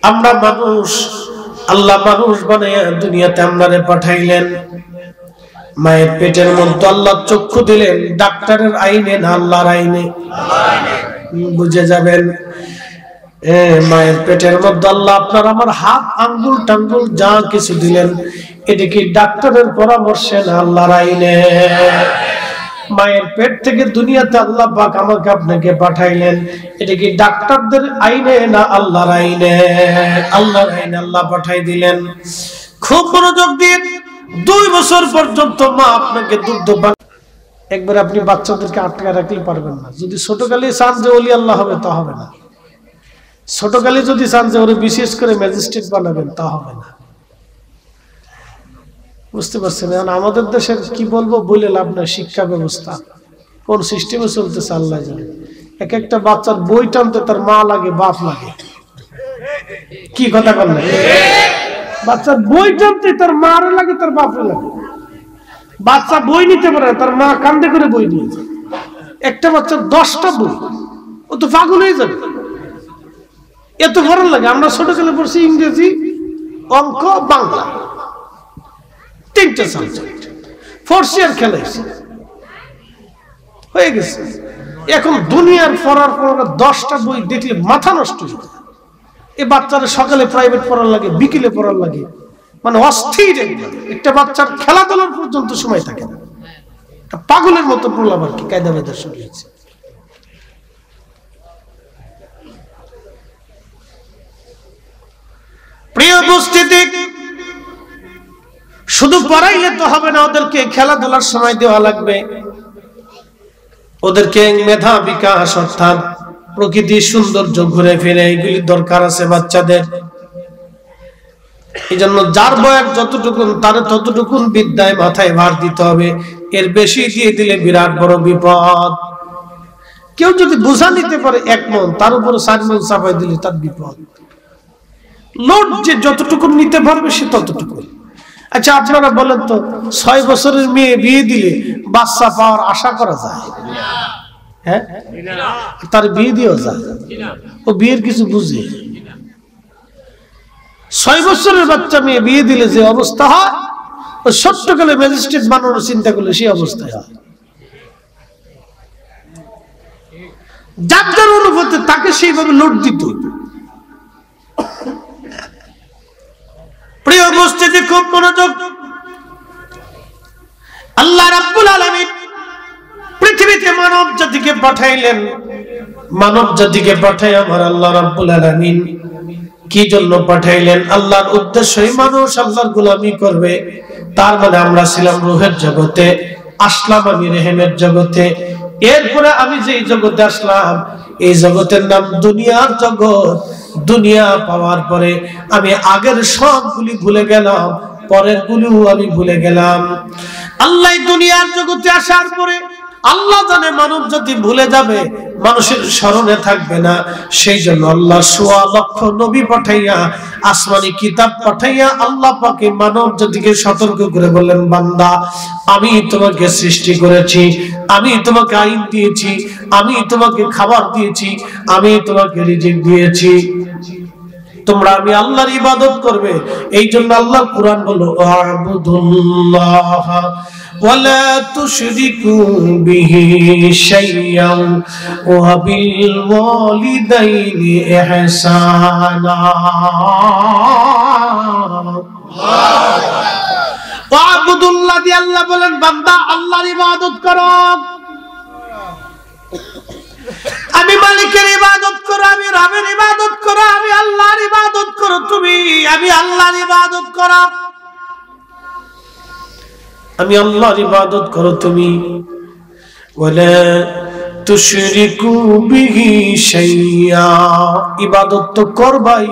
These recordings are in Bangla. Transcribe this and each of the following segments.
আমরা মানুষ, আল্লাহ মানুষ বানাইয়া দুনিয়াতে আমরারে পাঠাইলেন। মায়ের পেটের মধ্যে আল্লাহ চক্ষু দিলেন, ডাক্তারের আইনে না আল্লাহর আইনে? বুঝে যাবেন। মায়ের পেটের মধ্যে আল্লাহ আপনার আমার হাত আঙ্গুল টাঙ্গুল যা কিছু দিলেন, এটা কি ডাক্তারের পরামর্শে না আল্লাহর আইনে? মায়ের পেট থেকে দুনিয়াতে আল্লাহ পাক আমাকে আপনাকে পাঠাইলেন, এটা কি ডাক্তারদের আইনে না আল্লাহর আইনে? আল্লাহর আইনে আল্লাহ পাঠাই দিলেন। খুব মনোযোগ দিন। 2 বছর পর্যন্ত মা আপনাকে দুধ পান। একবার আপনি বাচ্চাদেরকে আটকে রাখলে পারবেন না। যদি ছোটকালে চান যে ওলি আল্লাহ হবে, তা হবে না। ছোটকালে যদি চান যে ওরে বিশেষ করে ম্যাজিস্ট্রেট বানাবেন, তা হবে না। বুঝতে পারছেন? এখন আমাদের দেশের কি বলবো বলে লাভ নাই। শিক্ষা ব্যবস্থা কোন সিস্টেমে চলতেছে আল্লাহ জানে। এক একটা বাচ্চার বই টানতে তার মা লাগে, বাপ লাগে। কি কথা বল না? বাচ্চার বই টানতে তার মারে লাগে, তার বাপরে লাগে। বাচ্চা বই নিতে পারে, তার মা কান্দে করে বই নিয়েছে। একটা বাচ্চার 10টা বই, ও তো পাগল হয়ে যাবে। এত ভালো লাগে। আমরা ছোটকালে পড়ছি ইংরেজি, অঙ্ক, বাংলা, 3টা সাবজেক্ট। 4th ইয়ার খেলাইছে হয়ে গেছে। এখন দুনিয়ার পড়ার পর 10টা বই দেখলে মাথা নষ্ট হয়ে যায়। এই বাচ্চারা সকালে প্রাইভেট পড়ার লাগে, বিকেলে পড়ার লাগে, মানে অস্থির। একটা বাচ্চার খেলাধুলার পর্যন্ত সময় থাকে না। পাগলের মতো প্রলাপ আর কি কায়দা বেদা শুরু হয়েছে। প্রিয় উপস্থিতি, শুধু পড়াইলে তো হবে না, ওদেরকে খেলাধুলার সময় দেওয়া লাগবে। ওদেরকে মেধা বিকাশ অর্থাৎ প্রকৃতির সৌন্দর্য ঘুরে ফিরে এগুলি দরকার আছে বাচ্চাদের। এই জন্য যার বয়স যতটুকুন তার ততটুকুন বিদ্যায় মাথায় ভার দিতে হবে। এর বেশি দিয়ে দিলে বিরাট বড় বিপদ। কেউ যদি বোঝা নিতে পারে 1 মন, তার উপরে 4 মন চাপাই দিলে তার বিপদ। লোড যে যতটুকু নিতে পারবে সে ততটুকু। আচ্ছা আপনারা বলেন তো, 6 বছরের মেয়ে বিয়ে দিলে বাচ্চা পাওয়ার আশা করা যায়? হ্যাঁ, তার বিয়ে দিয়েও যায়, ও বিয়ের কিছু বুঝে। 6 বছরের বাচ্চা মেয়ে বিয়ে দিলে যে অবস্থা হয়, ও ছোট্টকালে ম্যাজিস্ট্রেট বানানোর চিন্তা করলে সেই অবস্থায় হয়। যার যার অনুভূতি তাকে সেইভাবে লোড দিত। প্রিয় উপস্থিতি, খুব মনোযোগ। আল্লাহ রাব্বুল আলামিন পৃথিবীতে মানব জাতিকে পাঠাইলেন। মানব জাতিকে পাঠাই আমার আল্লাহ রাব্বুল আলামিন কি জন্য পাঠাইলেন? আল্লাহর উদ্দেশ্যই মানুষ আল্লাহর গোলামি করবে। তার মানে আমরা ছিলাম রূহের জগতে, আসলাম আমি রেহেমের জগতে। এরপরে আমি যে জগতে আসলাম, এই জগতের নাম দুনিয়ার জগৎ। দুনিয়া পাওয়ার পরে আমি আগের সবগুলি ভুলে গেলাম, পরের গুলিও আমি ভুলে গেলাম। আল্লাহ দুনিয়ার জগতে আসার পরে আল্লাহ জানে মানব জাতি ভুলে যাবে, মানুষের স্মরণে থাকবে না। সেই জন্য আল্লাহ 1.25 লক্ষ নবী পাঠাইয়া, আসমানি কিতাব পাঠাইয়া আল্লাহ পাকে মানব জাতিকে সতর্ক করে বললেন, বান্দা আমি তোমাকে সৃষ্টি করেছি, আমি তোমাকে আইন দিয়েছি, আমি তোমাকে খাবার দিয়েছি, আমি তোমাকে রিজিক দিয়েছি, তোমরা আমি আল্লাহর ইবাদত করবে। এই জন্য আল্লাহ কুরআন বলল, আ'বুদুল্লাহ ওয়ালা তুশরিকু বিহি শাইয়ান ওয়া বিল ওয়ালিদাইনি ইহসানা। আ'বুদুল্লাহ দিয়ে আল্লাহ বলেন, বান্দা আল্লাহর ইবাদত করো। আমি মালিকের ইবাদত করো, আমি রবের ইবাদত করো, আমি আল্লাহর ইবাদত করো। তুমি আমি আল্লাহর ইবাদত করো, আমি আল্লাহর ইবাদত করো তুমি। ওয়ালা তুশরিকু বিহি শাইয়া, ইবাদত তো করবাই,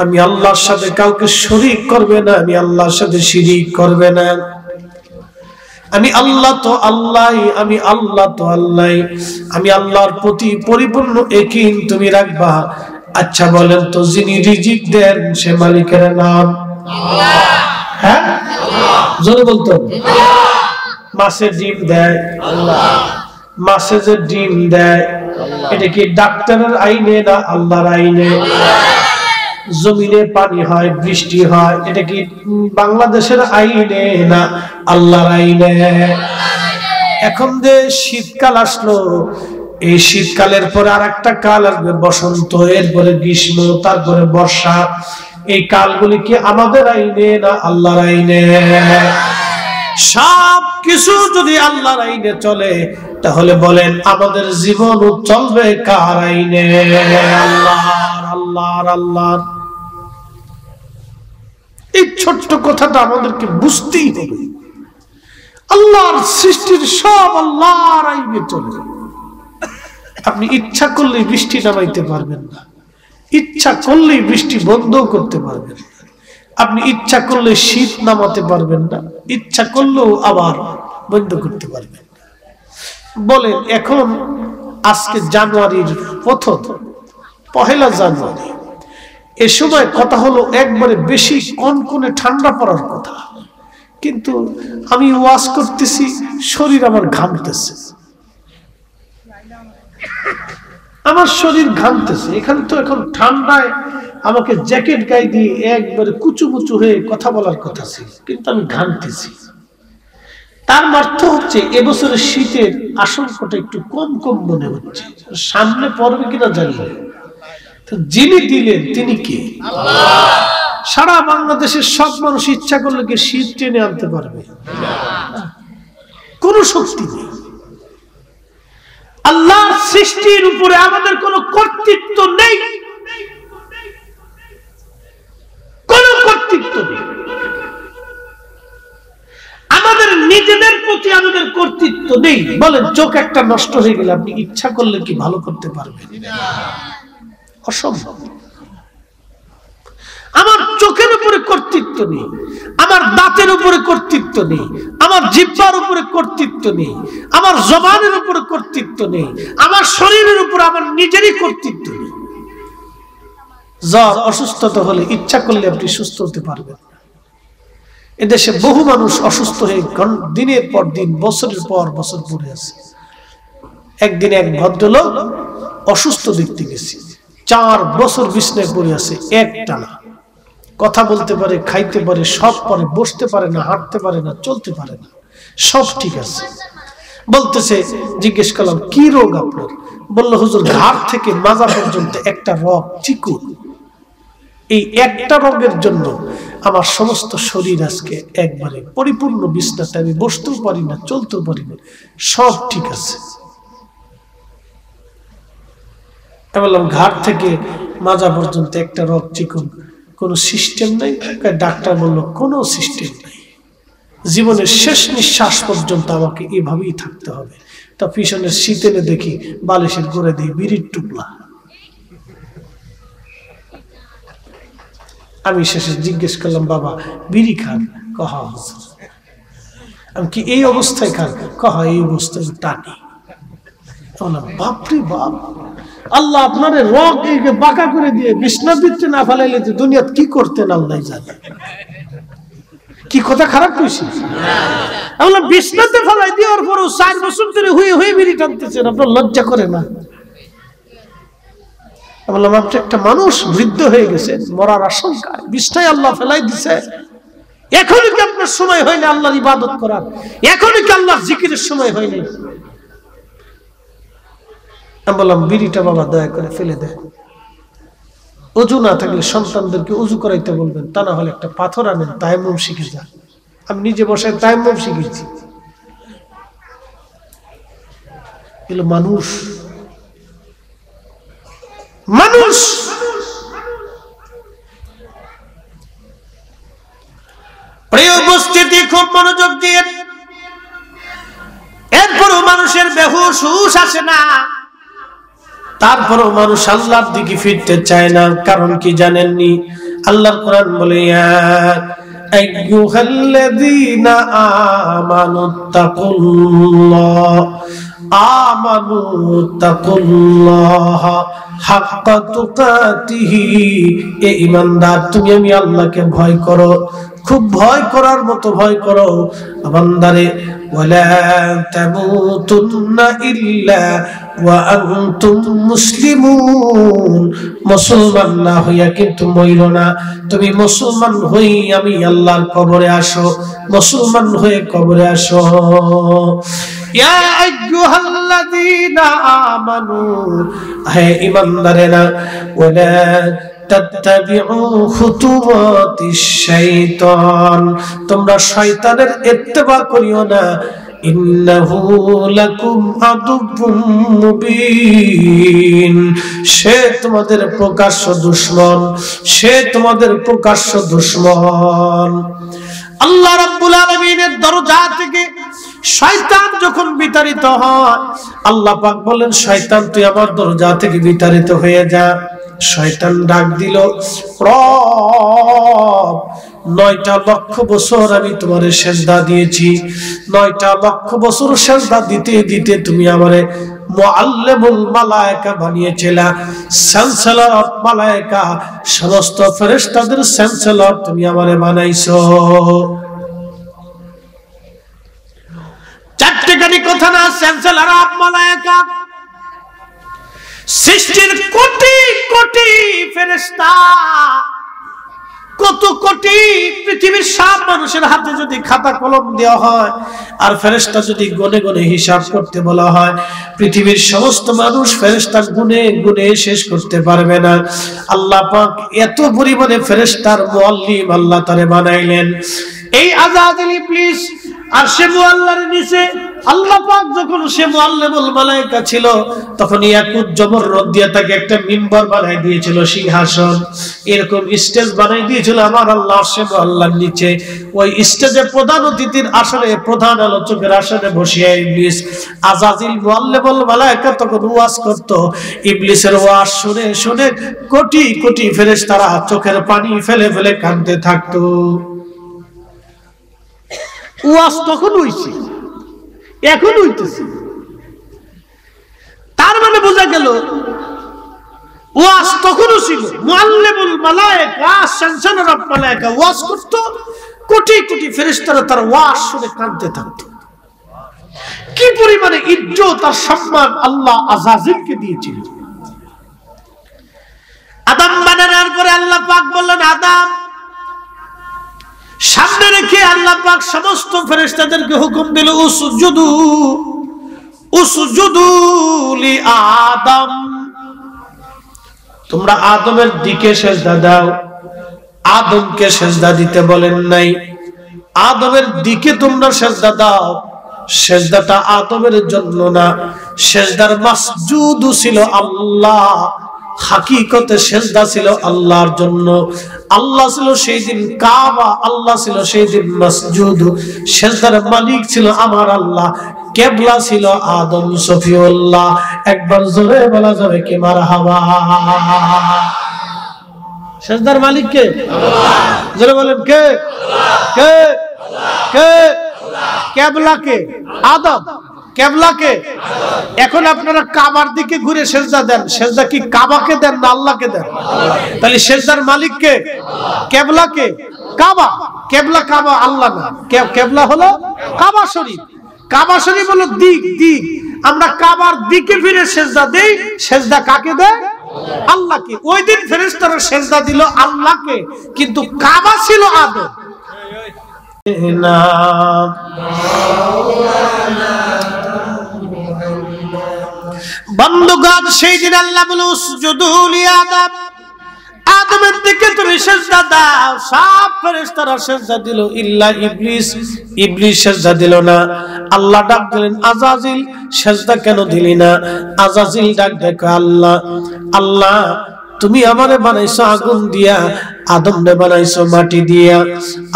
আমি আল্লাহর সাথে কাউকে শরীক করবে না, আমি আল্লাহর সাথে শিরিক করবে না। আমি আল্লাহ তো আল্লাহ, আমি আল্লাহ তো আল্লাহ, আমি আল্লাহর প্রতি পরিপূর্ণ ইয়াকিন তুমি রাখবা। আচ্ছা বলেন তো, যিনি রিজিক দেন সে মালিকের নাম আল্লাহ। হ্যাঁ, জোরে বলতো। মাছের ডিম দেয় আল্লাহ, মাছে যে ডিম দেয় এটা কি ডাক্তারের আইনে না আল্লাহর আইনে? জমিনে পানি হয়, বৃষ্টি হয়, এটা কি বাংলাদেশের আইনে না আল্লাহর আইনে? এখন যে শীতকাল আসলো, এই শীতকালের পরে আর একটা কাল আসবে বসন্ত, এরপরে গ্রীষ্ম, তারপরে বর্ষা। এই কালগুলি কি আমাদের আইনে না আল্লাহর আইনে? সব কিছু যদি আল্লাহর আইনে চলে, তাহলে বলেন আমাদের জীবন চলবে কার আইনে? আল্লাহর, আল্লাহর, আল্লাহর। এই ছোট্ট কথাটা আমাদেরকে বুঝতেই হবে। আল্লাহর সৃষ্টির সব আল্লাহর আইনে চলে। আপনি ইচ্ছা করলেই বৃষ্টি নামাইতে পারবেন না, ইচ্ছা করলেই বৃষ্টি বন্ধ করতে পারবেন না, আপনি ইচ্ছা করলে শীত নামাতে পারবেন না, ইচ্ছা করলেও আবার বন্ধ করতে পারবেন না। বলেন এখন আজকে জানুয়ারির প্রথম, পহেলা জানুয়ারি, এ সময় কথা হলো একবারে বেশি কনকনে ঠান্ডা পড়ার কথা, কিন্তু আমি ওয়াজ করতেছি, শরীর আমার ঘামতেছে, আমার শরীর ঘামতেছে। এখানে তো এখন ঠান্ডায় আমাকে জ্যাকেট গায়ে দিয়ে একবারে কুচুমুচু হয়ে কথা বলার কথা ছিল, কিন্তু আমি ঘামতেছি। তার অর্থ হচ্ছে এবছরের শীতের আশঙ্কাটা একটু কম কম মনে হচ্ছে, সামনে পড়বে কিনা জানি না। যিনি দিলেন তিনি কে? সারা বাংলাদেশের সব মানুষ ইচ্ছা করলে কি শীত টেনে আনতে পারবে? কোন শক্তি নেই। আল্লাহর সৃষ্টির উপরে আমাদের কোনো কর্তৃত্ব নেই, কোন কর্তৃত্ব নেই। আমাদের নিজেদের প্রতি আমাদের কর্তৃত্ব নেই। বলেন চোখ একটা নষ্ট হয়ে গেলে আপনি ইচ্ছা করলে কি ভালো করতে পারবেন? অসম্ভব। আমার চোখের উপরে কর্তৃত্ব নেই, আমার দাঁতের উপরে কর্তৃত্ব নেই, আমার জিহ্বার উপরে কর্তৃত্ব নেই, আমার জবানের উপরে কর্তৃত্ব নেই, আমার শরীরের উপরে আমার নিজেরই কর্তৃত্ব নেই। জ্বর, অসুস্থতা হলে ইচ্ছা করলে আপনি সুস্থ হতে পারবেন না। এদেশে বহু মানুষ অসুস্থ হয়ে দিনের পর দিন, বছরের পর বছর পড়ে আছে। একদিন এক ভদ্রলোক অসুস্থ দেখতে গেছি, 4 বছর বিছানায় পড়ে আছে একটানা। কথা বলতে পারে, খাইতে পারে, সব পারে, বসতে পারে না, হাঁটতে পারে না, চলতে পারে না, সব ঠিক আছে। বলতেছে, জিজ্ঞেস করলাম কি রোগ আপনার? বলল হুজুর ঘাড় থেকে মাজা পর্যন্ত একটা রোগ চিকুন। এই একটা রোগের জন্য আমার সমস্ত শরীর আজকে একবারে পরিপূর্ণ বিছানাতে, আমি বসতেও পারি না, চলতেও পারি না, সব ঠিক আছে। আমি বললাম ঘাড় থেকে মাজা পর্যন্ত একটা রোগ চিকুন, কোন সিস্টেম নাই? ডাক্তার বলল কোন সিস্টেম নাই, জীবনের শেষ নিঃশ্বাস পর্যন্ত আমাকে এভাবেই থাকতে হবে। তা পিছনের শীতেনে দেখি বালিশের গোড়ে দিয়ে বিড়ির টুকলা। আমি শেষে জিজ্ঞেস করলাম বাবা বিড়ি খান? কহা হুজুর। আমি কি এই অবস্থায় খান? কহা এই অবস্থায় টানি। বাপরে বাপ, আল্লাহ আপনার রোগ বাঁকা করে দিয়ে বিছনা বিছতে না ফেলাইলে যে দুনিয়াতে কি করতেন আল্লাহ জানে। কি কথা খারাপ কইছি? আমরা বিছনাতে ফেলাই দেওয়ার পরও 4 বছর ধরে হয়ে হয়ে বিড়ি টানতেছেন, আপনার লজ্জা করে না? বললাম আপনি একটা মানুষ, বৃদ্ধ হয়ে গেছেন, মরার আশঙ্কায়, বিছনায় আল্লাহ ফেলাই দিছে, এখনই কি আপনার সময় হয়নি আল্লাহর ইবাদত করার? এখনই কি আল্লাহর জিকিরের সময় হয়নি? আমি বললাম বিড়িটা বাবা দয়া করে ফেলে দেন। অজু না থাকলে সন্তানদেরকে অজু করাইতে বলবেন, তা না হলে একটা পাথর আনেন, তায়াম্মুম শিখে যান। আমি নিজে বসে তায়াম্মুম শিখেছি। এগুলো মানুষ, মানুষ। প্রিয় উপস্থিতি, খুব মনোযোগ দিয়ে, এরপরও মানুষের বেহুশ হুশ আসে না, তারপরও মানুষ আল্লাহর দিকে ফিরতে চায় না। কারণ কি জানেননি? আল্লাহর কোরআন বলে আইয়ুহাল্লাযীনা আমানুত্তাকুল্লাহ হাক্কা তুকাতিহি, এ ঈমানদার তুমি আমি আল্লাহকে ভয় করো খুব ভয় করার মতো ভয় করো বান্দারে ওয়ালা তামুতুন্না ইল্লা ওয়া আনতুম মুসলিমুন মুসলমান না হইয়া কিন্তু মইরো না তুমি মুসলমান হই আমি আল্লাহর কবরে আসো মুসলমান হয়ে কবরে আসো ইয়া আইয়ুহাল্লাযীনা আমানু হে ঈমানদারেরা ওয়ালা তাত্তাবিউ খুতুওয়াতিশ শাইতান তোমরা শয়তানের ইত্তেবা করিও না ইন্নাহু লাকুম আদুউম মুবিন সে তোমাদের প্রকাশ্য দুশমন সে তোমাদের প্রকাশ্য দুশমন আল্লাহ রাব্বুল আলামিনের দরজা থেকে শয়তান যখন বিতাড়িত হয় আল্লাহ পাক বলেন শয়তান তুই আমার দরজা থেকে বিতাড়িত হয়ে যা শয়তান ডাক দিল রব 9টা লক্ষ বছর আমি তোমারে সিজদা দিয়েছি 9টা লক্ষ বছর সিজদা দিতে দিতে তুমি আমারে মুআল্লিমুল মালায়েকা বানিয়েছিলা চ্যান্সেলর অফ মালায়েকা সমস্ত ফেরেশতাদের চ্যান্সেলর তুমি আমারে বানাইছো চারটি কথা না চ্যান্সেলর অফ মালায়েকা সৃষ্টির কোটি কোটি ফেরেশতা কত কোটি পৃথিবীর সব মানুষের হাতে যদি খাতা কলম দেওয়া হয় আর ফেরেশতা যদি গনে গনে হিসাব করতে বলা হয় পৃথিবীর সমস্ত মানুষ ফেরেশতা গুনে গুনে শেষ করতে পারবে না আল্লাহ পাক এত পরিমাণে ফেরেশতার মুআল্লিম আল্লাহ তারে বানাইলেন এই আযাজিল ইবলিস আরশে মুআল্লার নিচে আল্লাহ পাক যখন সে মুআল্লিমুল মালায়েকা ছিল তখন ইয়াকুত জবররত দিয়ে তাকে একটা মিম্বার বানাই দিয়েছিল সিংহাসন এরকম স্টেজ বানাই দিয়েছিল আমার আল্লাহ আরশে মুআল্লার নিচে ওই স্টেজে প্রধান অতিথির আসনে প্রধান আলোচকের আসনে বসিয়ে ইবলিস আযাজিল মুআল্লিমুল মালায়েকা তখন ওয়াজ করত ইবলিসের ওয়াজ শুনে শুনে কোটি কোটি ফেরেশতারা চোখের পানি ফেলে ফেলে কাঁদতে থাকতো ওয়াজ তখন হইছে এখন হইতেছে তার মানে বোঝা গেল ওয়াজ তখনও ছিল মুআল্লিমুল মালায়েকা চ্যান্সেলর অফ মালায়েকা ওয়াজ করত কোটি কোটি ফেরেশতারা তার ওয়াজ শুনে কাঁদতে থাকতো কি পরিমাণে ইজ্জত আর সম্মান আল্লাহ আযাজিলকে দিয়েছিল আদম বানানোর পরে আল্লাহ পাক বললেন আদম সামনে রেখে আল্লাহ পাক সমস্ত ফেরেশতাদেরকে হুকুম দিল উসজুদু লি আদম তোমরা আদমের দিকে সিজদা দাও আদমকে সিজদা দিতে বলেন নাই আদমের দিকে তোমরা সিজদা দাও সিজদাটা আদমের জন্য না সিজদার মাসজুদ ছিল আল্লাহ হাকিকতে সিজদা ছিল আল্লাহর জন্য আল্লাহ ছিল সেই দিন কাবা আল্লাহ ছিল সেই দিন মসজিদ সিজদার মালিক ছিল আমার আল্লাহ কিবলা ছিল আদম সফিউল্লাহ একবার জোরে বলা যাবে কি মারহাবা সিজদার মালিক কে আল্লাহ জোরে বলেন কে আল্লাহ কে আল্লাহ কে আল্লাহ কিবলা কে আদম কিবলা কে এখন আপনারা কাবার দিকে ঘুরে সিজদা দেন সিজদা কি কাবাকে দেন না আল্লাহকে দেন তাহলে সিজদার মালিক কে কিবলা কে কাবা কিবলা কাবা আল্লাহ না কিবলা হলো কাবা শরীফ কাবা শরীফ হলো দিক দিক আমরা কাবার দিকে ফিরে সিজদা দেই সিজদা কাকে দেয় আল্লাহকে ওই দিন ফেরেশতারা সিজদা দিল আল্লাহকে কিন্তু কাবা ছিল আদম বন্ধুগণ সেই দিন আল্লাহ বলে উসজুদু লি আদম আদমের দিকে তুমি সিজদা দাও সব ফেরেশতারা সিজদা দিল ইল্লা ইবলিস ইবলিস সিজদা দিল না আল্লাহ ডাক দিলেন আযাজিল সিজদা কেন দিলি না আযাজিল ডাক দেখো আল্লাহ আল্লাহ তুমি আমারে বানাইছো আগুন দিয়া আদমরে বানাইছো মাটি দিয়া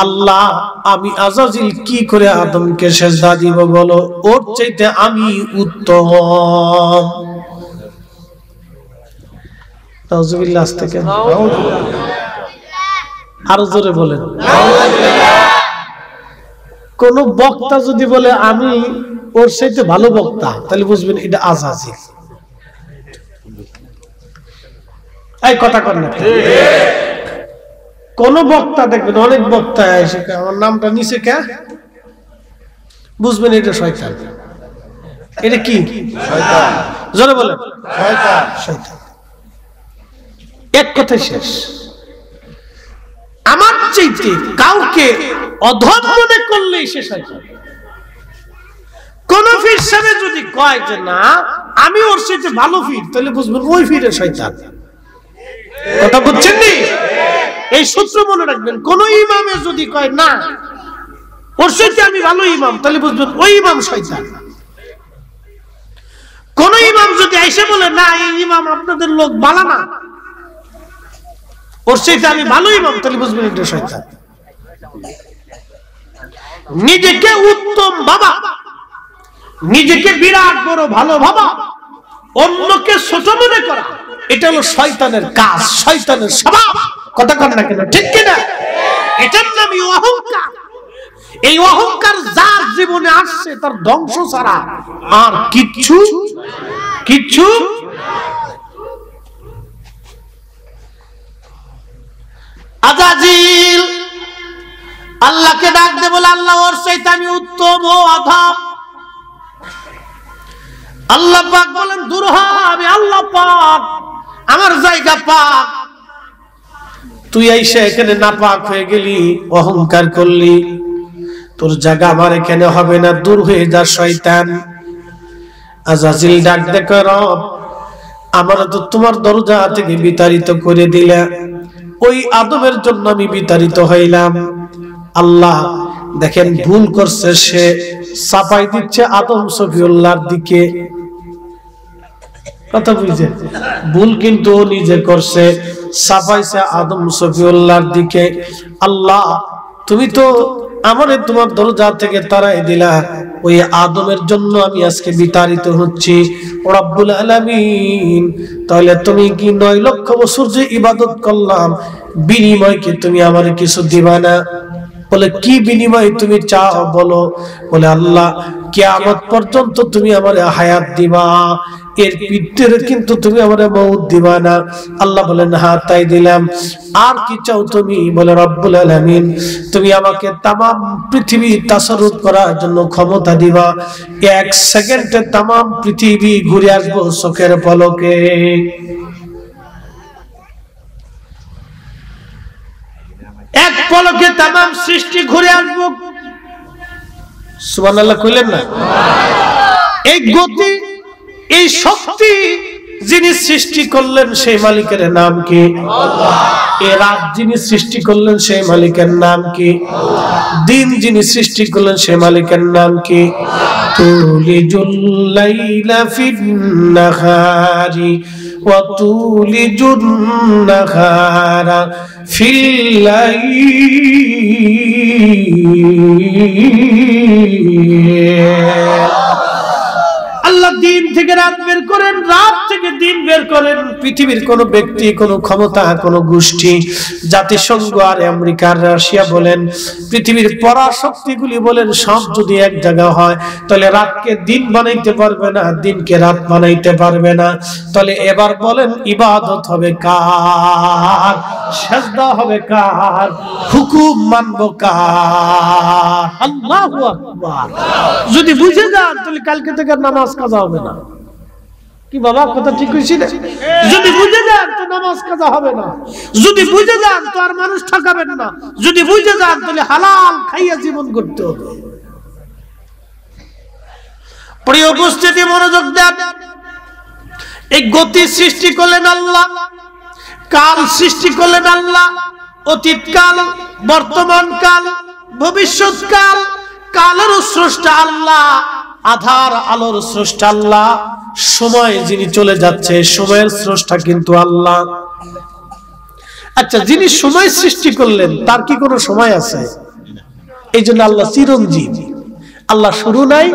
আল্লাহ আমি আযাজিল কি করে আদমকে সিজদা দিব বলো ওর চাইতে আমি উত্তম নাউযুবিল্লাহ থেকে আরো জোরে বলেন কোন বক্তা যদি বলে আমি ওর চাইতে ভালো বক্তা তাহলে বুঝবেন এটা আযাজিল এই কথা কর না কোন বক্তা দেখবেন, অনেক বক্তা এসে আমার নামটা নিচে কে, বুঝবেন এটা শয়তান। এটা কি? শয়তান। জোরে বলেন, শয়তান। শয়তান। এক কথা শেষ। আমার চাইতে কাউকে অধম মনে করলেই সে শয়তান। কোন পীর সাহেব যদি কয় যে না আমি ওর চাইতে ভালো পীর, তাহলে বুঝবেন ওই পীরে শয়তান। কথা বুঝছেন নি? এই সূত্র মনে রাখবেন। কোন ইমামে যদি কয় না ওর চাইতে আমি ভালো ইমাম, তাহলে বুঝবেন ওই ইমাম শয়তান। কোন ইমাম যদি এসে বলে না এই ইমাম আপনাদের লোক ভালো না, ওর চাইতে আমি ভালো ইমাম, তাহলে বুঝবেন এটা শয়তান। নিজেকে উত্তম বাবা, নিজেকে বিরাট বড় ভালো ভাবা, অন্যকে ছোট মনে করা, এটা হলো শয়তানের কাজ, শয়তানের স্বভাব। কথা কন না কেন? ঠিক কিনা? এটার নামই অহংকার। এই অহংকার যার জীবনে আসছে তার ধ্বংস ছাড়া আর কিচ্ছু কিচ্ছু। আজাজিল আল্লাহকে ডাক দে, বলে আল্লাহ ওর চাইতে আমি উত্তম ও অধম। আল্লাহ পাক বলেন দূর হ, আমি আল্লাহ পাক, আমার জায়গা পাক। তুই আইসা এখানে নাপাক হয়ে গেলি, অহংকার করলি, তোর জায়গা আমার এখানে হবে না, দূর হয়ে যা শয়তান। আজাজিল ডাক দে, রব আমার তো তোমার দরজা থেকে বিতাড়িত করে দিলে, ওই আদমের জন্য আমি বিতাড়িত হইলাম। আল্লাহ দেখেন ভুল করছে, সে চাপাই দিচ্ছে আদম সফিউল্লাহর দিকে। কথা বুঝছে? ভুল কিন্তু ও নিজে করছে, চাপাইছে আদম সফিউল্লাহর দিকে। আল্লাহ তুমি তো আমারে তোমার দরজা থেকে তাড়াই দিলা, ওই আদমের জন্য আমি আজকে বিতাড়িত হচ্ছি। রব্বুল আলামিন, তাহলে তুমি কি 9 লক্ষ বছর যে ইবাদত করলাম, বিনিময় কি তুমি আমারে কিছু দিবা না? বলে কি বিনিময় তুমি চাও বলো? বলে আল্লাহ কিয়ামত পর্যন্ত তুমি আমারে হায়াত দিবা, এর ভিতরে কিন্তু তুমি আমারে মউত দিবা না। আল্লাহ বলেন হ্যাঁ তাই দিলাম। আর কি চাও তুমি? বলে রব্বুল আলামিন তুমি আমাকে তামাম পৃথিবী তাসাররুফ করার জন্য ক্ষমতা দিবা, 1 সেকেন্ডে তামাম পৃথিবী ঘুরে আসবো চোখের পলকে। এক পলকে তামাম সৃষ্টি ঘুরে আসবো। সুবহানাল্লাহ কইলেন না? এই গতি, এই শক্তি যিনি সৃষ্টি করলেন সেই মালিকের নাম কি? আল্লাহ। এই রাত যিনি সৃষ্টি করলেন সেই মালিকের নাম কি? আল্লাহ। দিন যিনি সৃষ্টি করলেন সেই মালিকের নাম কি? তুলিজুল লাইলা ফিন নাহারি ওয়া তুলিজুন নাহারা ফিল লাইল। আল্লাহ দিন থেকে রাত বের করেন, রাত থেকে দিন বের করেন। পৃথিবীর কোন ব্যক্তি, কোন ক্ষমতা, কোন গোষ্ঠী, জাতিসংঘ আর আমেরিকা, রাশিয়া বলেন, পৃথিবীর পরাশক্তিগুলি বলেন, সব যদি এক জায়গা হয় তাহলে রাতকে দিন বানাইতে পারবে না, দিনকে রাত বানাইতে পারবে না। তাহলে এবার বলেন ইবাদত হবে কার? সিজদা হবে কার? হুকুম মানবো কার? আল্লাহু আকবার। যদি বুঝে যান তাহলে কালকে থেকে নামাজ কাজা হবে না। কি বাবা কথা ঠিক হইছে না? যদি বুঝে যান তো নামাজ কাজা হবে না। যদি বুঝে যান তো আর মানুষ ঠকাবেন না। যদি বুঝে যান তাহলে হালাল খাইয়া জীবন করতে হবে। প্রিয় উপস্থিতি, মনোযোগ দেন। এই গতি সৃষ্টি করলেন আল্লাহ, কাল সৃষ্টি করলেন আল্লাহ, অতীতকাল, বর্তমান কাল, ভবিষ্যৎ কাল। কালের স্রষ্টা আল্লাহ, আধার আলোর স্রষ্টা আল্লাহ, সময় যিনি চলে যাচ্ছে সময়ের স্রষ্টা কিন্তু আল্লাহ। আচ্ছা, যিনি সময় সৃষ্টি করলেন তার কি কোনো সময় আছে? এই জন্য আল্লাহ চিরঞ্জীব। আল্লাহ শুরু নাই,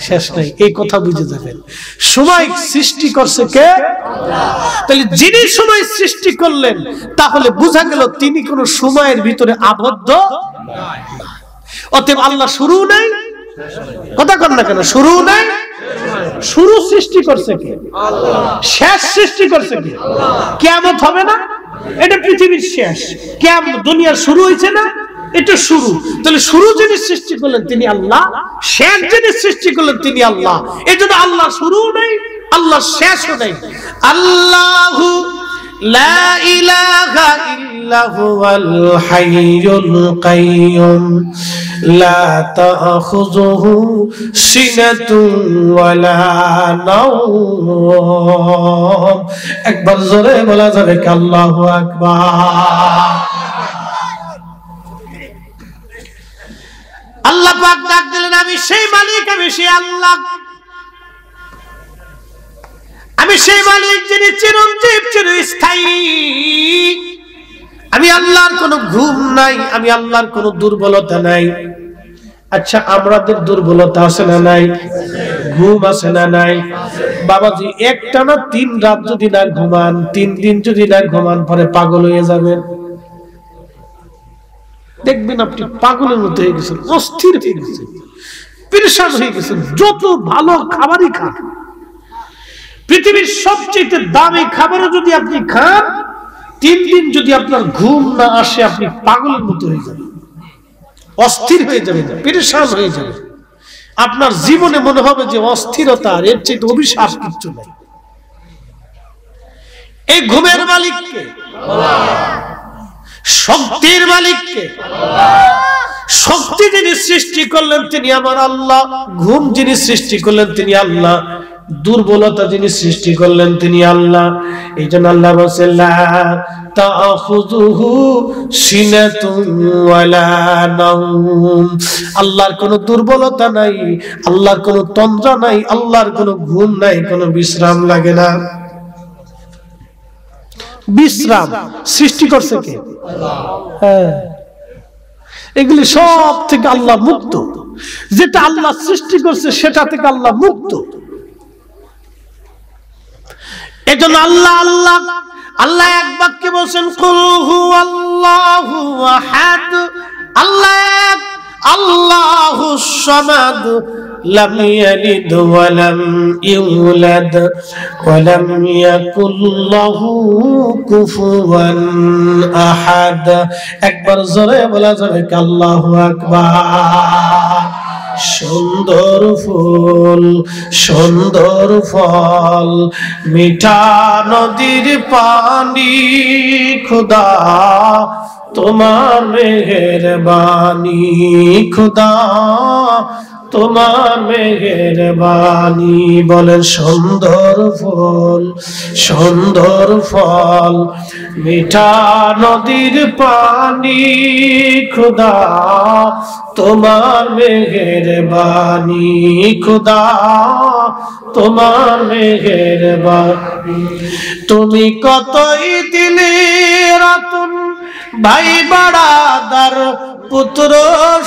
শেষ নাই, এই কথা বুঝে যাবেন। সময় সৃষ্টি করছে কে? তাহলে যিনি সময় সৃষ্টি করলেন তাহলে বোঝা গেল তিনি কোন সময়ের ভিতরে আবদ্ধ। অতএব আল্লাহ শুরু নাই, কথা কন না কেন? শুরু নাই। শুরু সৃষ্টি করছে কে? আল্লাহ। শেষ সৃষ্টি করছে কে? কিয়ামত হবে না? এটা পৃথিবীর শেষ। কেমন দুনিয়ার শুরু হয়েছে না, এটা শুরু। তাহলে শুরু যিনি সৃষ্টি করলেন তিনি আল্লাহ, শেষ যিনি সৃষ্টি করলেন তিনি আল্লাহ। এই জন্য আল্লাহ শুরু নেই, আল্লাহ শেষও নেই। আল্লাহু লা ইলাহা ইল্লা হুয়াল হাইয়ুল কাইয়ুম লা তাখুযুহু সিনাতুন ওয়ালা নাওম। একবার জোরে বলা যাবে কি আল্লাহু আকবার। আল্লাহ পাক ডাক দিলেন, আমি সেই মালিক, আমি সেই আল্লাহ, আমি সেই মালিক যিনি চিরঞ্জীব চিরস্থায়ী। আমি আল্লাহর কোনো ঘুম নাই, আমি আল্লাহর কোনো দুর্বলতা নাই। আচ্ছা, আমাদের দুর্বলতা আছে না নাই? ঘুম আছে না নাই? বাবাজি একটানা 3 রাত যদি না ঘুমান, 3 দিন যদি না ঘুমান, পরে পাগল হয়ে যাবেন। দেখবেন আপনি পাগলের মতো হয়ে গেছেন, অস্থির হয়ে গেছেন, পেরেশান হয়ে গেছেন। যত ভালো খাবারই খান, পৃথিবীর সবচেয়ে দামি খাবারও যদি আপনি খান, 3 দিন যদি আপনার ঘুম না আসে, আপনি পাগলের মতো হয়ে যাবেন, অস্থির হয়ে যাবেন, পেরেশান হয়ে যাবেন। আপনার জীবনে মনে হবে যে অস্থিরতা, এর চেয়ে অভিশাপ কিছু নাই। এই ঘুমের মালিককে, শক্তির মালিককে, শক্তি যিনি সৃষ্টি করলেন তিনি আমার আল্লাহ, ঘুম যিনি সৃষ্টি করলেন তিনি আল্লাহ, দুর্বলতা যিনি সৃষ্টি করলেন তিনি আল্লাহ। এই জন্য আল্লাহ বলেন লা তাখুযুহু সিনাতুন ওয়ালা নাওম। আল্লাহর কোনো দুর্বলতা নাই, আল্লাহর কোনো তন্দ্রা নাই, আল্লাহর কোনো ঘুম নাই, কোনো বিশ্রাম লাগে না। বিশ্রাম সৃষ্টি করছে কে? হ্যাঁ, এগুলি সব থেকে আল্লাহ মুক্ত। যেটা আল্লাহ সৃষ্টি করছে সেটা থেকে আল্লাহ মুক্ত। এজন্য আল্লাহ আল্লাহ আল্লাহ এক বাক্যে বলেন কুল হুয়াল্লাহু আহাদ। আল্লাহ এক, আল্লাহুস সামাদ, লাম ইয়ালিদ ওয়া লাম ইউলাদ ওয়া লাম ইয়াকুল লাহু কুফুয়ান আহাদ। একবার জোরে বলা যাবে কি আল্লাহু আকবার। সুন্দর ফুল, সুন্দর ফল, মিঠা নদীর পানি, খোদা তোমার মেহেরবানি, খোদা তোমার মেহেরবানি। বলেন সুন্দর ফুল, সুন্দর ফল, মিঠা নদীর পানি, খোদা তোমার মেহেরবানি, খোদা তোমার মেহেরবানি। তুমি কতই দিলে রতন, ভাই বাড়াদার পুত্র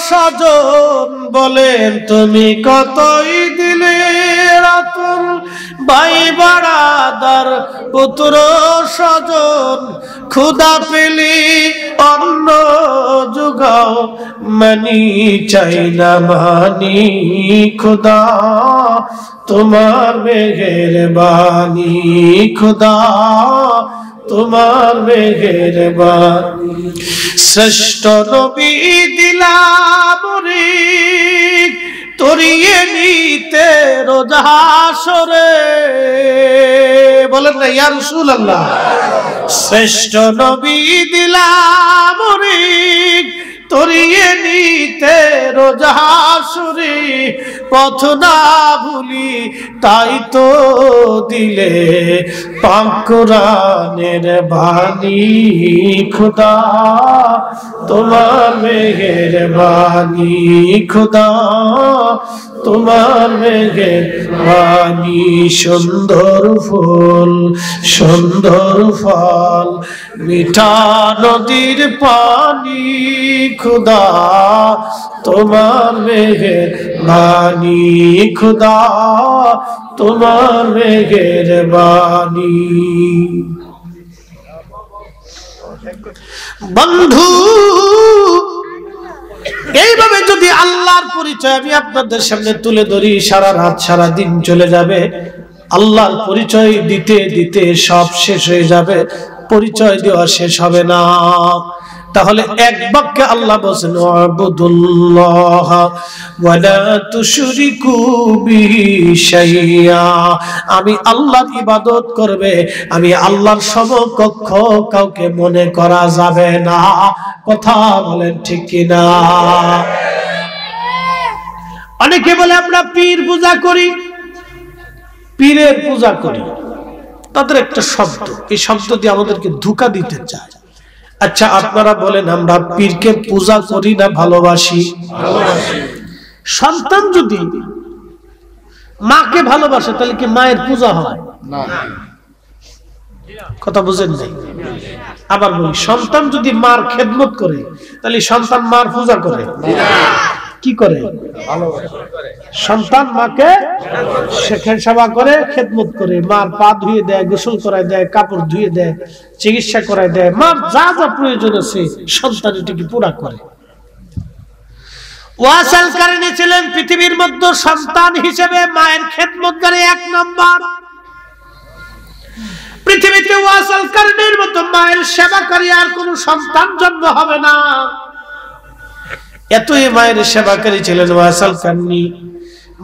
স্বজন। বলেন তুমি কতই দিলে রতন, ভাই বাড়াদার পুত্র স্বজন। ক্ষুধা পেলি অন্ন জোগাও, মানি চাই না মানি, খোদা তোমার মেহেরবানি, খোদা তোমার মেহেরবানি। শ্রেষ্ঠ নবী দিলাম রে, তরিয়ে নিতে রোজ হাসরে। বলেন না ইয়া রাসূলুল্লাহ। শ্রেষ্ঠ নবী দিলাম রে, তরিয়ে নিতে রোজ হাসরে। পথ না ভুলি তাই তো দিলে পাক কোরআনের বাণী, খোদা তোমার মেহেরবানি, খোদা তোমার মেহেরবানি। সুন্দর ফুল, সুন্দর ফল, মিঠা নদীর পানি, খোদা তোমার মেহেরবানি, খোদা তোমার মেহেরবানি। বন্ধু, এইভাবে যদি আল্লাহর পরিচয় আমি আপনাদের সামনে তুলে ধরি, সারা রাত সারা দিন চলে যাবে। আল্লাহর পরিচয় দিতে দিতে সব শেষ হয়ে যাবে। পরিচয় দেওয়া শেষ হবে না। তাহলে এক বাক্যে আল্লাহ বলেন আবুদুল্লাহ ওয়া লা তুশরিকু বিহি শাইয়া, আমি আল্লাহর ইবাদত করবে, আমি আল্লাহর সমকক্ষ কাউকে মনে করা যাবে না। কথা বলেন ঠিক কি না? অনেকে বলে আমরা পীর পূজা করি, পীরের পূজা করি, তাদের একটা শব্দ, এই শব্দ দিয়ে আমাদেরকে ধোঁকা দিতে চায়। আচ্ছা আপনারা বলেন আমরা পীরকে পূজা করি না ভালোবাসি? সন্তান যদি মাকে ভালোবাসে তাহলে কি মায়ের পূজা হয় না? কথা বুঝেন নাই? আবার বলি, সন্তান যদি মার খেদমত করে তাহলে সন্তান মার পূজা করে কি করে? সন্তান মাকে সেবা করে, খেদমত করে, মার পা ধুয়ে দেয়, গোসল করায় দেয়, কাপড় ধুয়ে দেয়, চিকিৎসা করায় দেয়, মার যা যা প্রয়োজন আছে সন্তান এটাকে পুরা করে। ওয়াসাল কারণে ছিলেন পৃথিবীর মধ্যে সন্তান হিসেবে মায়ের খেদমতকারী এক নাম্বার। পৃথিবীতে ওয়াসাল কারণের মতো মায়ের সেবাকারী আর কোন সন্তান জন্ম হবে না। এতই মায়ের সেবাকারী ছিলেন ওয়াসাল কারণী।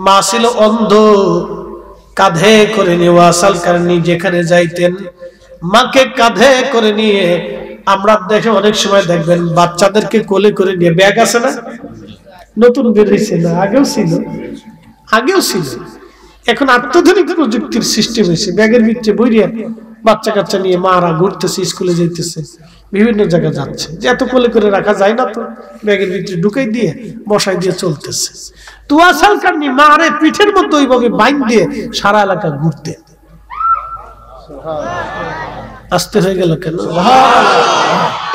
মা ছিল অন্ধ, কাঁধে করে নিয়ে ওয়াসাল কারণী যেখানে যাইতেন মাকে কাঁধে করে নিয়ে, আমরা দেখে অনেক সময় দেখবেন বাচ্চাদেরকে কোলে করে নিয়ে, ব্যাগ আছে না, নতুন বের হয়েছে না, আগেও ছিল, এখন আত্মধুনিক প্রযুক্তির সিস্টেম হয়েছে, ব্যাগের ভিতরে বইরিয়া বাচ্চা কাচ্চা নিয়ে মারা ঘুরতেছে, স্কুলে যাইতেছে, বিভিন্ন জায়গায় যাচ্ছে, যে এত কোলে করে রাখা যায় না, তো ব্যাগের ভিতরে ঢুকাই দিয়ে বসাই দিয়ে চলতেছে। তো ওয়াসাল কারণী মারে পিঠের মধ্যে ওইভাবে বাইন দিয়ে সারা এলাকা ঘুরতে। আসতে হয়ে গেল কেন?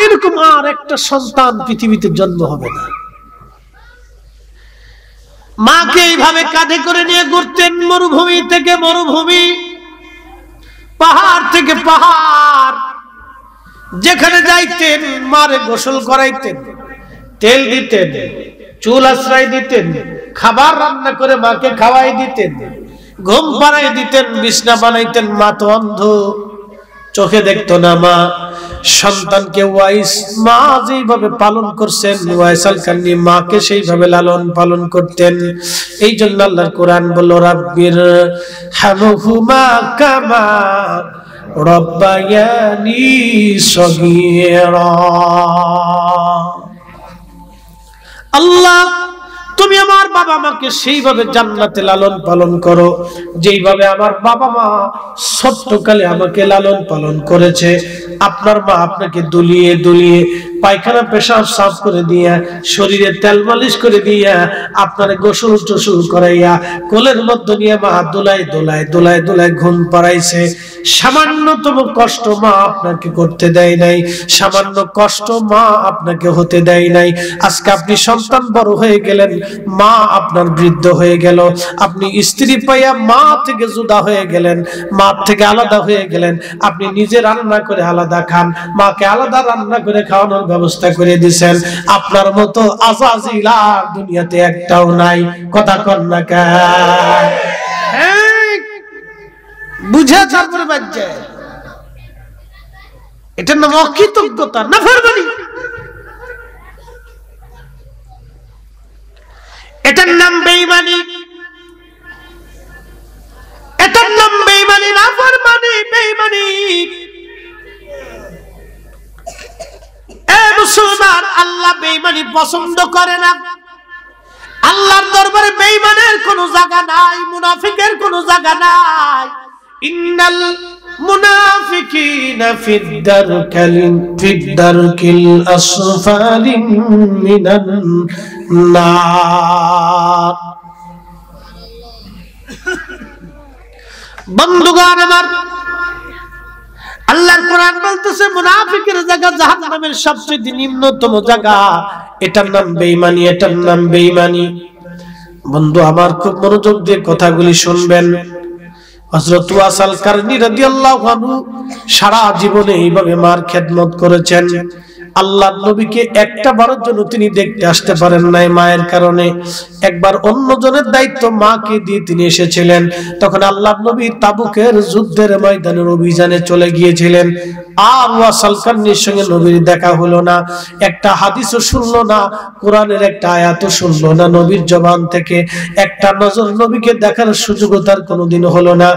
এরকম আর একটা সন্তান পৃথিবীতে জন্ম হবে না। মাকে এইভাবে কাঁধে করে নিয়ে ঘুরতেন, মরুভূমি থেকে মরুভূমি, পাহাড় থেকে পাহাড়, যেখানে যাইতেন মারে গোসল করাইতেন, তেল দিতেন, চুল আশ্রয় দিতেন, খাবার রান্না করে মাকে খাওয়াই দিতেন, ঘুম পাড়াই দিতেন, বিছনা বানাইতেন। মা তো অন্ধ, চোখে দেখতো না। মা সন্তানকে মা যেইভাবে পালন করছেন, ওয়াইসাল কারণী মাকে সেইভাবে লালন পালন করতেন। এই জন্য আল্লাহর কোরআন বলল রাব্বির হামহুমা কামা রব্বায়ানি সগীরা। আল্লাহ তুমি আমার বাবা মাকে সেইভাবে জান্নাতে লালন পালন করো যেইভাবে আমার বাবা মা ছোট্টকালে আমাকে লালন পালন করেছে। আপনার মা আপনাকে দুলিয়ে দুলিয়ে পায়খানা পেশাব সাফ করে দিয়া, শরীরে তেল মালিশ করে দিয়া, আপনার গোসল টোসল করাইয়া কোলের মধ্যে নিয়ে মা দোলায় দোলায় দোলায় দোলায় ঘুম পাড়াইছে। সামান্যতম কষ্ট মা আপনাকে করতে দেয় নাই, সামান্য কষ্ট মা আপনাকে হতে দেয় নাই। আজকে আপনি সন্তান বড় হয়ে গেলেন, মা আপনার বৃদ্ধ হয়ে গেল, আপনি স্ত্রী পাইয়া মা থেকে জুদা হয়ে গেলেন, মা থেকে আলাদা হয়ে গেলেন। আপনি নিজে রান্না করে আলাদা খান, মাকে আলাদা রান্না করে খাওয়ানোর ব্যবস্থা করে দিয়েছেন। আপনার মতো আজাজিল আর দুনিয়াতে একটাও নাই। কথা কন না কেন? বুঝে তারপরে বাচ্চা, এটার নাম অকৃতজ্ঞতা, নাফরমানি। এটার নাম বেঈমানি, এটার নাম বেঈমানি, নাফরমানি, বেঈমানি। এ মুসলমান, আল্লাহ বেঈমানি পছন্দ করে না। আল্লাহর দরবারে বেঈমানের কোনো জায়গা নাই, মুনাফিকের কোনো জায়গা নাই। ইন্নাল মুনাফিকিনা ফিদ-দারকিল আসফালি মিনান নার। বন্ধুগণ আমার, আল্লাহর কোরআন বলতেছে মুনাফিকের জায়গা জাহান্নামের সবচেয়ে নিম্নতম জায়গা। এটার নাম বেঈমানি, এটার নাম বেঈমানি। বন্ধু আমার, খুব মনোযোগ দিয়ে কথাগুলি শুনবেন। হযরত ওয়াসাল কারনী রাদিয়াল্লাহু আনহু সারা জীবনে এইভাবে মার খেদমত করেছেন। আল্লাহর নবীকে একটা বারের জন্য তিনি দেখতে আসতে পারেন নাই মায়ের কারণে। একবার অন্যজনের দায়িত্ব মাকে দিয়ে তিনি এসেছিলেন। তখন আল্লাহর নবী তাবুকের যুদ্ধের ময়দানের অভিযানে চলে গিয়েছিলেন। আর ওয়াসাল কারনীর সঙ্গে নবীর দেখা হলো না, একটা হাদিসও শুনলো না, কোরআনের একটা আয়াতও শুনলো না নবীর জবান থেকে, একটা নজর নবীকে দেখার সুযোগ তার কোনোদিন হলো না।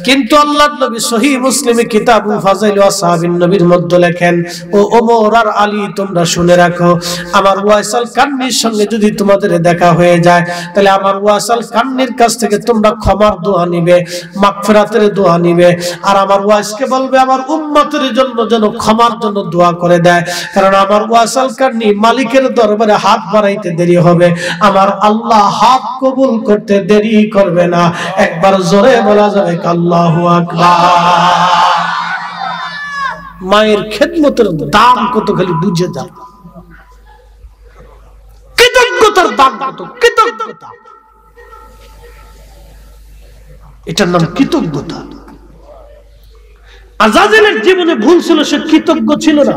কিন্তু আল্লাহর নবী সহিহ মুসলিমে কিতাবুল ফাযাইল ওয়া সাহাবিন নবীর মধ্যে লেখেন, ও ওমর আর আলী তোমরা শুনে রাখো, আমার ওয়াসাল কারনীর সঙ্গে যদি তোমাদের দেখা হয়ে যায় তাহলে আমার ওয়াসাল কারনীর কাছ থেকে তোমরা ক্ষমার দোয়া নিবে, মাগফিরাতের দোয়া নিবে, আর আমার ওয়াসকে বলবে আমার উম্মতের জন্য যেন ক্ষমার জন্য দোয়া করে দেয়। কারণ আমার ওয়াসাল কারনী মালিকের দরবারে হাত বাড়াইতে দেরি হবে, আমার আল্লাহ হাত কবুল করতে দেরি করবে না। একবার জোরে বলা যাবে আল্লাহু আকবার। মায়ের খেদমতের দাম কত খালি বুঝে যাও, কৃতজ্ঞতার দাম কত, কৃতজ্ঞতা, এটার নাম কৃতজ্ঞতা। আজাজিলের জীবনে ভুল ছিল, সে কৃতজ্ঞ ছিল না।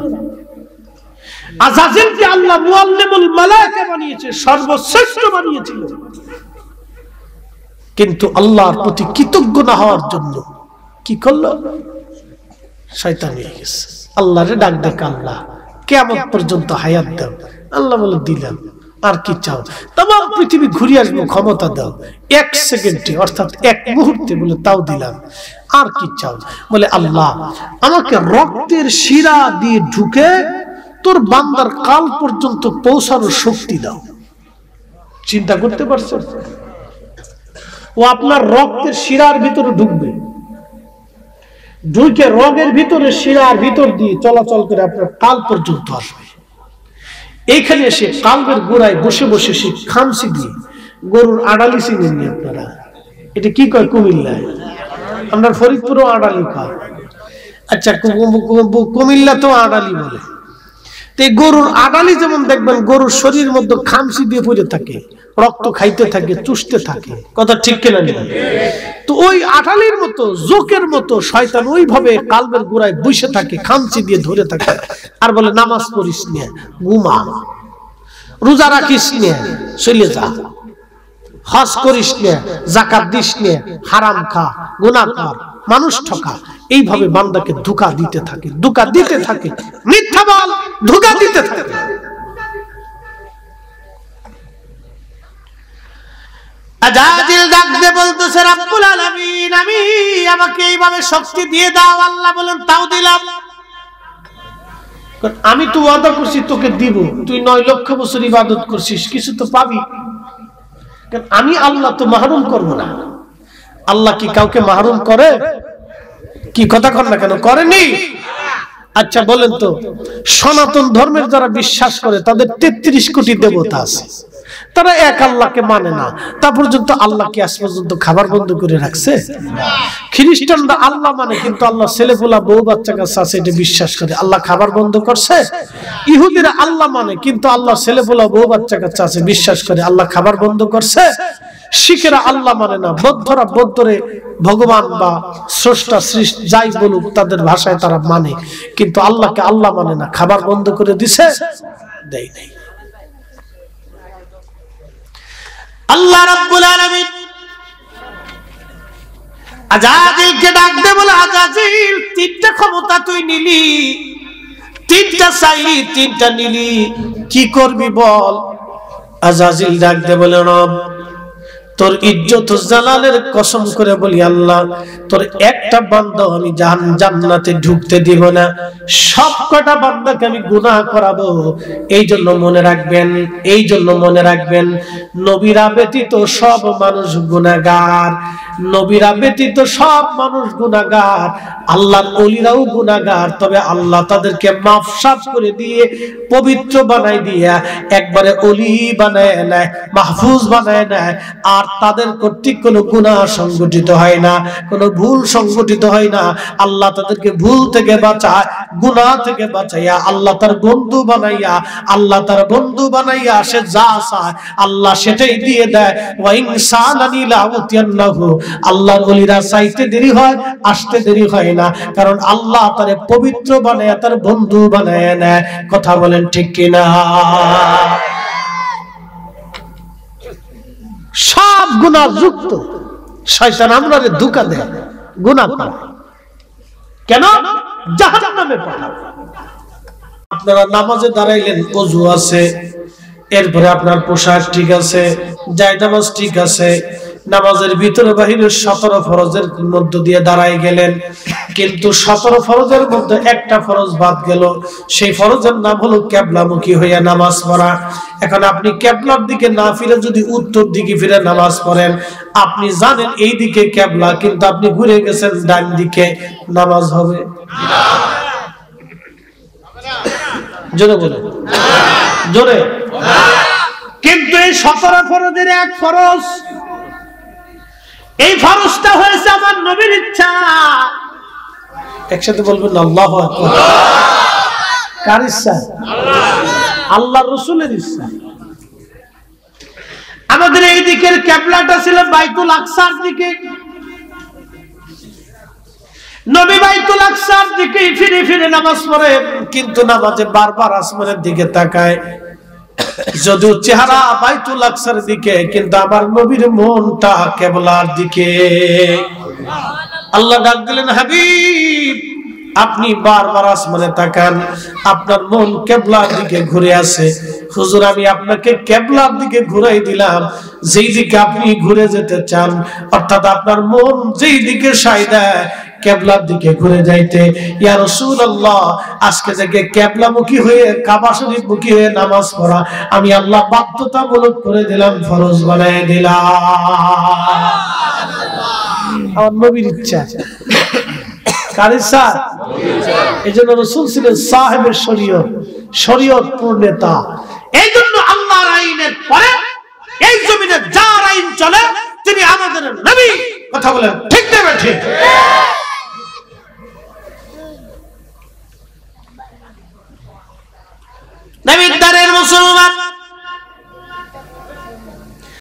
আজাজিলকে আল্লাহ মুআল্লিমুল মালায়েকা বানিয়েছে, সর্বশ্রেষ্ঠ বানিয়েছিল, কিন্তু আল্লাহর প্রতি কৃতজ্ঞ না হওয়ার জন্য কি করলো? শয়তান হয়ে গেছে। আল্লাহরে ডাক দেখ, আল্লাহ কিয়ামত পর্যন্ত হায়াত দাও। আল্লাহ বলে দিলাম, আর কি চাও? তামাম পৃথিবী ঘুরে আসবো, ক্ষমতা দাও এক সেকেন্ডে, অর্থাৎ এক মুহূর্তে, বলে তাও দিলাম। আর কি চাও? বলে আল্লাহ আমাকে রক্তের শিরা দিয়ে ঢুকে তোর বান্দার কাল পর্যন্ত পৌঁছানোর শক্তি দাও। চিন্তা করতে পারছেন? ও আপনার রক্তের শিরার ভিতরে ঢুকবে, ঢুকে রগের ভিতরে শিরার ভিতর দিয়ে চলাচল করে আপনার কাল পর্যন্ত আসবে। এইখানে এসে কালবের গোড়ায় বসে বসে সে খামসি দিয়ে গরুর আড়ালি চিনেননি আপনারা? এটা কি কয় কুমিল্লায়? আমরা ফরিদপুরও আড়ালি কয়। আচ্ছা, কুমিল্লা তো আড়ালি বলে। তো এই গরুর আড়ালি যেমন দেখবেন গরুর শরীরের মধ্যে খামসি দিয়ে পড়ে থাকে, রক্ত খাইতে থাকে, চুষতে থাকে, কথা ঠিক কিনা? তো ওই আটালির মতো, জোকের মতো শয়তান ওইভাবে কালবের গোড়ায় বসে থাকে, খামচি দিয়ে ধরে থাকে, আর বলে নামাজ পড়িস না, ঘুমা, রোজা রাখিস না, চলে যা, হজ করিস না, যাকাত দিস না, হারাম খা, গুনাহ কর, মানুষ ঠকা। এইভাবে বান্দাকে ধোঁকা দিতে থাকে, ধোঁকা দিতে থাকে, মিথ্যা বল, ধোঁকা দিতে থাকে। আজাজিল ডাকতে বলতেছে, রব্বুল আলামিন আমি আমাকে এইভাবে শক্তি দিয়ে দাও। আল্লাহ বলেন তাও দিলাম। আমি তো ওয়াদা করছি তোকে দিব, তুই 9 লক্ষ বছর ইবাদত করছিস, কিছু তো পাবি। আমি আল্লাহ তো মাহরুম করব না। আল্লাহ কি কাউকে মাহরুম করে? কি কথা কর না কেন? করেনি। আচ্ছা বলেন তো, সনাতন ধর্মের যারা বিশ্বাস করে তাদের 33 কোটি দেবতা আছে, তারা এক আল্লাহকে মানে না, তা পর্যন্ত আল্লাহ কি আজ পর্যন্ত খাবার বন্ধ করে রাখছে? খ্রিস্টানরা আল্লাহ মানে, কিন্তু আল্লাহ ছেলেপোলা বউ বাচ্চা কাছে আছে এটা বিশ্বাস করে, আল্লাহ খাবার বন্ধ করছে? ইহুদিরা আল্লাহ মানে, কিন্তু আল্লাহ ছেলেপোলা বউ বাচ্চা কাছে আছে বিশ্বাস করে, আল্লাহ খাবার বন্ধ করছে? শিখেরা আল্লাহ মানে না, বৌদ্ধরা বৌদ্ধরে ভগবান বা স্রষ্টা সৃষ্টি যাই বলুক তাদের ভাষায় তারা মানে, কিন্তু আল্লাহকে আল্লাহ মানে না। খাবার বন্ধ করে দিছে? দেয় নাই। আল্লাহ রাব্বুল আলামিন আজাজিলকে ডাক দে, বলে আজাজিল 3টা ক্ষমতা তুই নিলি, 3টা চাইলি, 3টা নিলি, কি করবি বল? আজাজিল ডাক দে বলে, রব তোর ইজ্জত জালালের কসম করে বলি আল্লাহ তোর একটা বান্দা আমি জান্নাতে ঢুকতে দিব না, সব কটা বান্দাকে আমি গুনাহ করাবো। এই জন্য মনে রাখবেন, এই জন্য মনে রাখবেন, নবীরা ব্যতীত সব মানুষ গুনাহগার, নবীরা ব্যতীত সব মানুষ গুনাহগার, আল্লাহর ওলিরাও গুনাহগার, তবে আল্লাহ তাদেরকে মাফ সাফ করে দিয়ে পবিত্র বানাই দিয়া একবারে ওলি বানায় নেয়, মাহফুজ বানায় নেয়, আর তাদের কর্তৃক কোনো গুনাহ সংগঠিত হয় না, কোনো ভুল সংগঠিত হয় না। আল্লাহ তাদেরকে ভুল থেকে বাঁচায়, গুনাহ থেকে বাঁচাইয়া আল্লাহ তার বন্ধু বানাইয়া, আল্লাহ তার বন্ধু বানাইয়া সে যা চায় আল্লাহ সেটাই দিয়ে দেয়। ওয়া ইনসানানি লাউতিয়ান্নাহু, আল্লাহর ওলিরা চাইতে দেরি হয়, আসতে দেরি হয় না, কারণ আল্লাহ তারে পবিত্র বানায় তার বন্ধু বানায় নেয়। কথা বলেন ঠিক কিনা? সব গুনাহ যুক্ত শয়তান আমরারে ধোঁকা দেয়, গুনাহ করে কেন? জাহান্নামে পাঠাবে। আপনারা নামাজে দাঁড়াইলেন, ওযু আছে, এরপরে আপনার পোশাক ঠিক আছে, জায়নামাজ ঠিক আছে, নামাজের ভিতরে বাহিরে 17 ফরজের মধ্য দিয়ে দাঁড়াই গেলেন, কিন্তু 17 ফরজের মধ্যে একটা ফরজ বাদ গেল। সেই ফরজের নাম হলো কিবলামুখী হইয়া নামাজ পড়া। এখন আপনি কিবলার দিকে না ফিরে যদি উত্তর দিকে ফিরে নামাজ পড়েন, আপনি জানেন এই দিকে কিবলা, কিন্তু আপনি ঘুরে গেছেন ডান দিকে, নামাজ হবে না? জোরে বলে, জোরে। কিন্তু এই 17 ফরজের এক ফরজ, এই ফরজটা হয়েছে আমার নবীর ইচ্ছা। একসাথে বলবেন আল্লাহু আকবার। কার ইচ্ছা? আল্লাহর রাসূলের ইচ্ছা। আমাদের এই দিকের কিবলাটা ছিল বাইতুল আকসার দিকে। নবী বাইতুল আকসার দিকে ফিরে ফিরে নামাজ পড়ে, কিন্তু নামাজে বারবার আসমানের দিকে তাকায়। যদিও চেহারা বাইতুল আকসার দিকে, কিন্তু আমার নবীর মনটা কিবলার দিকে। আল্লাহ ডাক দিলেন, হাবিব আপনি বারবার আসমানে তাকান, আপনার মন কিবলার দিকে ঘুরে আছে। হুজুর আমি আপনাকে কিবলার দিকে ঘুরাই দিলাম, যেই দিকে আপনি ঘুরে যেতে চান, অর্থাৎ আপনার মন যেই দিকে সায় দেয় কিবলার দিকে ঘুরে যাইতে। ইয়া রাসূলুল্লাহ আজকে থেকে কিবলামুখী হয়ে কাবা শরীফ মুখী হয়ে নামাজ পড়া আমি আল্লাহ বাধ্যতামূলক করে দিলাম, ফরজ বানায় দিলাম। আমার নবীর ইচ্ছা। কার ইচ্ছা? এজন্য রাসূল ছিলেন সাহেবের শরীয়ত, শরীয়ত পূর্ণতা। এই জন্য আল্লাহর আইনের পরে এই জমিনে যার আইন চলে তিনি আমাদের নবী। কথা বলেন ঠিক না ঠিক? নবীর দ্বারের মুসলমান